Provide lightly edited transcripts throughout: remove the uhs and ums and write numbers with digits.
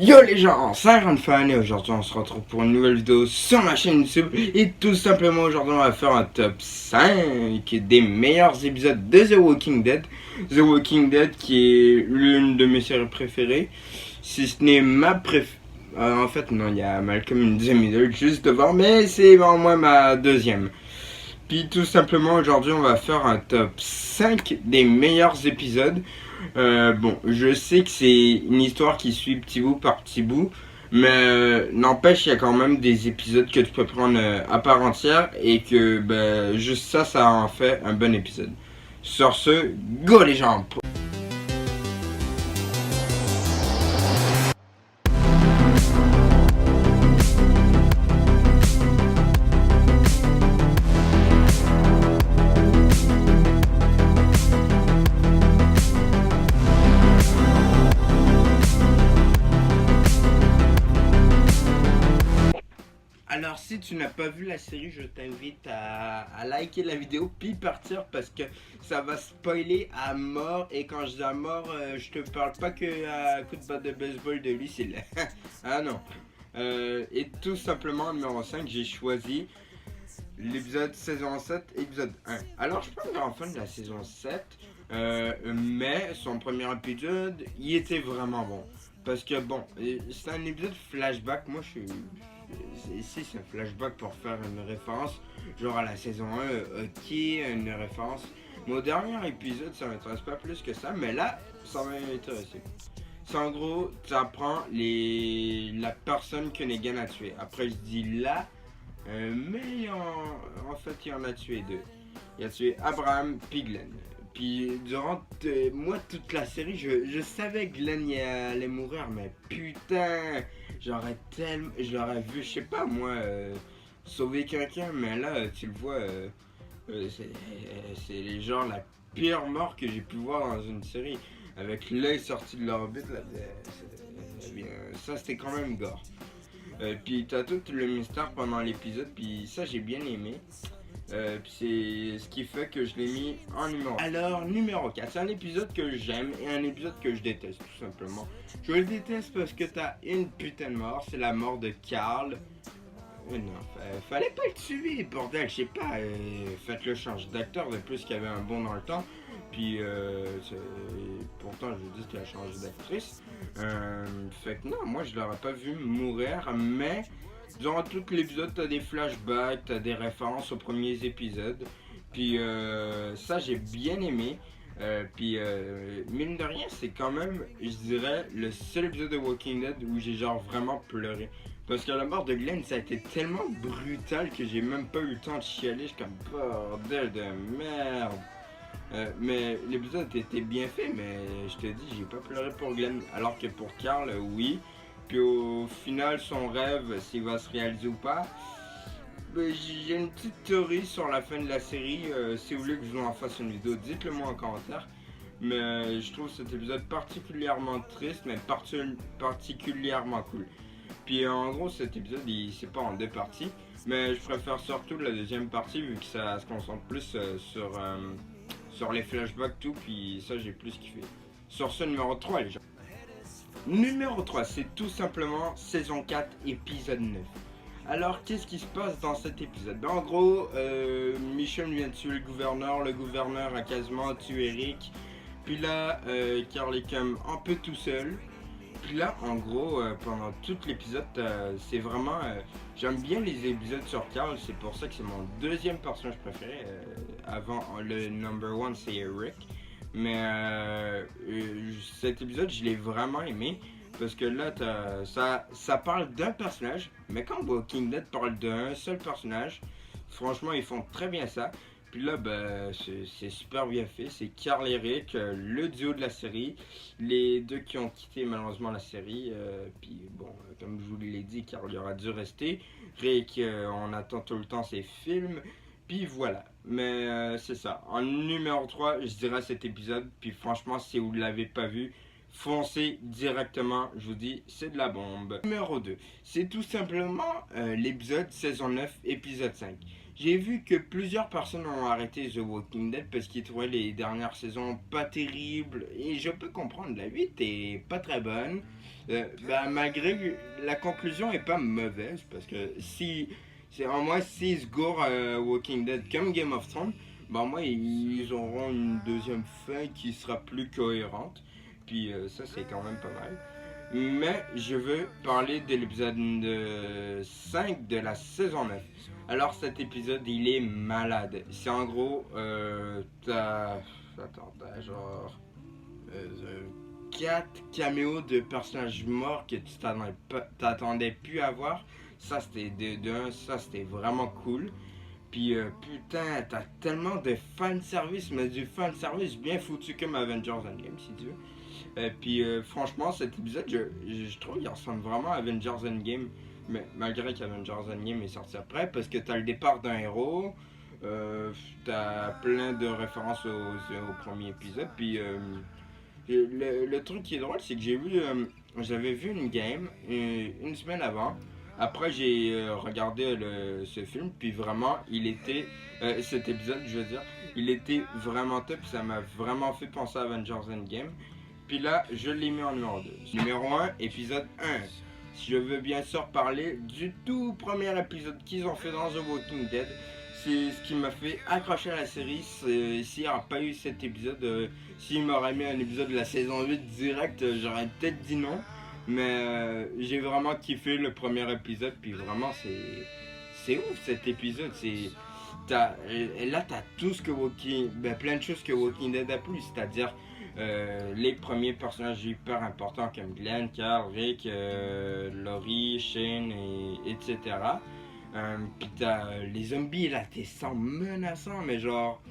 Yo les gens, c'est Fan et aujourd'hui on se retrouve pour une nouvelle vidéo sur ma chaîne YouTube et tout simplement aujourd'hui on va faire un top 5 des meilleurs épisodes de The Walking Dead. The Walking Dead qui est l'une de mes séries préférées, si ce n'est ma préférée. En fait non, il y a Malcolm in the Middle juste devant, mais c'est en moi ma deuxième. Puis tout simplement aujourd'hui on va faire un top 5 des meilleurs épisodes. Bon, je sais que c'est une histoire qui suit petit bout par petit bout, mais n'empêche, il y a quand même des épisodes que tu peux prendre à part entière et que juste ça en fait un bon épisode. Sur ce, go les gens! Alors si tu n'as pas vu la série, je t'invite à liker la vidéo puis partir parce que ça va spoiler à mort. Et quand je dis à mort, je te parle pas que à coup de batte de baseball de Lucille. Ah non. Et tout simplement, numéro 5, j'ai choisi l'épisode saison 7, épisode 1. Alors je suis pas un grand fan de la saison 7, mais son premier épisode, il était vraiment bon. Parce que bon, c'est un épisode flashback, moi je suis... Ici c'est un flashback pour faire une référence, genre à la saison 1, ok, une référence. Mais au dernier épisode, ça m'intéresse pas plus que ça, mais là, ça m'a intéressé. C'est en gros, tu apprends la personne que Negan a tué. Après, je dis là, mais en fait, il en a tué deux. Il a tué Abraham puis Glenn. Puis durant moi toute la série, je savais que Glenn y allait mourir, mais putain, je l'aurais vu, je sais pas moi, sauver quelqu'un, mais là tu le vois, c'est genre la pire mort que j'ai pu voir dans une série, avec l'œil sorti de l'orbite là, ça c'était quand même gore. Puis t'as tout le mystère pendant l'épisode, puis ça j'ai bien aimé. Puis c'est ce qui fait que je l'ai mis en numéro 1. Alors, numéro 4, c'est un épisode que j'aime et un épisode que je déteste, tout simplement. Je le déteste parce que t'as une putain de mort, c'est la mort de Carl. Non, fallait pas le tuer, bordel, je sais pas, faites-le changer d'acteur, de plus qu'il y avait un bon dans le temps. Puis, pourtant, je vous dis qu'il a changé d'actrice. Fait que non, moi je l'aurais pas vu mourir, mais durant tout l'épisode, t'as des flashbacks, t'as des références aux premiers épisodes. Puis ça, j'ai bien aimé. Puis mine de rien, c'est quand même, je dirais, le seul épisode de Walking Dead où j'ai genre vraiment pleuré. Parce que la mort de Glenn, ça a été tellement brutal que j'ai même pas eu le temps de chialer. Je suis comme bordel de merde. Mais l'épisode était bien fait, mais je te dis, j'ai pas pleuré pour Glenn. Alors que pour Carl, oui. Puis au final, son rêve, s'il va se réaliser ou pas, j'ai une petite théorie sur la fin de la série. Si vous voulez que je vous en fasse une vidéo, dites-le moi en commentaire. Mais je trouve cet épisode particulièrement triste, mais particulièrement cool. Puis en gros, cet épisode, il c'est pas en deux parties. Mais je préfère surtout la deuxième partie, vu que ça se concentre plus sur les flashbacks, tout. Puis ça, j'ai plus kiffé. Sur ce, numéro 3, les gens. Numéro 3, c'est tout simplement saison 4, épisode 9. Alors, qu'est-ce qui se passe dans cet épisode? En gros, Michonne vient de tuer le gouverneur a quasiment tué Eric. Puis là, Carl est comme un peu tout seul. Puis là, en gros, pendant tout l'épisode, c'est vraiment... j'aime bien les épisodes sur Carl, c'est pour ça que c'est mon deuxième personnage préféré. Avant, le number one, c'est Eric. Mais cet épisode, je l'ai vraiment aimé. Parce que là, ça parle d'un personnage. Mais quand Walking Dead parle d'un seul personnage, franchement, ils font très bien ça. Puis là, c'est super bien fait. C'est Carl et Rick, le duo de la série. Les deux qui ont quitté malheureusement la série. Puis bon, comme je vous l'ai dit, Carl il aura dû rester. Rick, on attend tout le temps ses films. Puis voilà. Mais c'est ça. En numéro 3, je dirais cet épisode. Puis franchement, si vous ne l'avez pas vu, foncez directement. Je vous dis, c'est de la bombe. Numéro 2, c'est tout simplement l'épisode saison 9, épisode 5. J'ai vu que plusieurs personnes ont arrêté The Walking Dead parce qu'ils trouvaient les dernières saisons pas terribles. Et je peux comprendre, la 8 est pas très bonne. Malgré que la conclusion est pas mauvaise, parce que si c'est en moins 6 gourds Walking Dead comme Game of Thrones, ben moi ils auront une deuxième fin qui sera plus cohérente. Puis ça c'est quand même pas mal. Mais je veux parler de l'épisode 5 de la saison 9. Alors cet épisode il est malade. C'est en gros t'as genre 4 caméos de personnages morts que tu t'attendais plus à voir. Ça c'était ça c'était vraiment cool. Puis putain, t'as tellement de fanservice, mais du fanservice bien foutu comme Avengers Endgame si tu veux. Puis franchement, cet épisode, je trouve qu'il ressemble vraiment à Avengers Endgame, mais malgré qu'Avengers Endgame est sorti après, parce que t'as le départ d'un héros, t'as plein de références au premier épisode, puis le truc qui est drôle, c'est que j'avais vu une game une semaine avant. Après, j'ai regardé ce film, puis vraiment, cet épisode, je veux dire, il était vraiment top, ça m'a vraiment fait penser à Avengers Endgame. Puis là, je l'ai mis en numéro 2. Numéro 1, épisode 1. Si je veux bien sûr parler du tout premier épisode qu'ils ont fait dans The Walking Dead. C'est ce qui m'a fait accrocher à la série. S'il n'y aurait pas eu cet épisode, s'il m'aurait mis un épisode de la saison 8 direct, j'aurais peut-être dit non. Mais j'ai vraiment kiffé le premier épisode. Puis vraiment, c'est ouf cet épisode. Là, t'as tout ce que plein de choses que Walking Dead a plus. C'est-à-dire les premiers personnages hyper importants comme Glenn, Carl, Rick, Laurie, Shane, etc. Puis t'as les zombies là, t'es sans menaçants, mais genre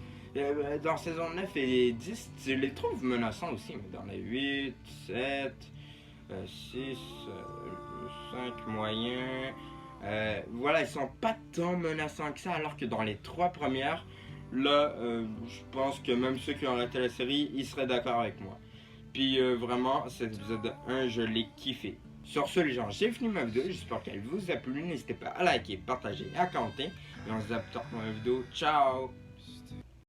dans saison 9 et 10, tu les trouves menaçants aussi, mais dans les 8, 7, 6, 5 moyens, voilà, ils sont pas tant menaçants que ça, alors que dans les 3 premières, là, je pense que même ceux qui ont arrêté la série, ils seraient d'accord avec moi. Puis vraiment, cet épisode 1, je l'ai kiffé. Sur ce, les gens, j'ai fini ma vidéo. J'espère qu'elle vous a plu. N'hésitez pas à liker, partager et à commenter. Et on se dit à plus tard pour ma vidéo. Ciao!